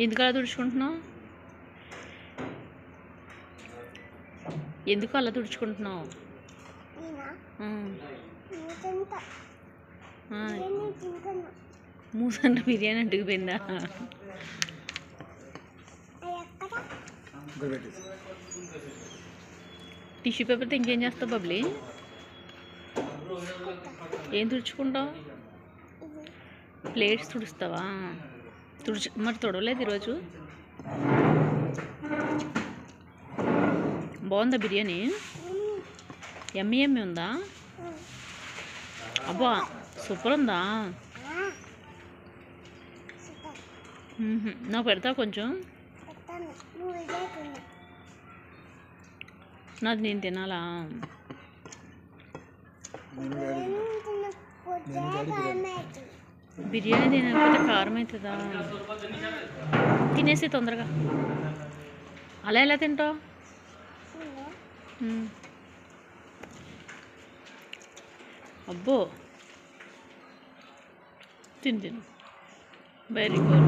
ఎందుకు అలా తుడుచుకుంటున్నావు? ఎందుకు అలా తుడుచుకుంటున్నావు? మూసంట బిర్యానీ అంటుకుపోయిందా? టిష్యూ పేపర్తో ఇంకేం చేస్తావు బబ్లీ? ఏం తుడుచుకుంటావు? ప్లేట్స్ తుడుస్తావా? మరి తుడవలేదు ఈరోజు? బాగుందా బిర్యానీ? ఎమ్మి ఎమ్మి ఉందా? అబ్బా సూపర్ ఉందా? నాకు పెడతావు కొంచెం? నాది నేను తినాలా? బిర్యానీ తినకపోతే కారం అవుతుందా? తినేసి తొందరగా. అలా ఎలా తింటావు? అబ్బో తిను వెరీ గుడ్.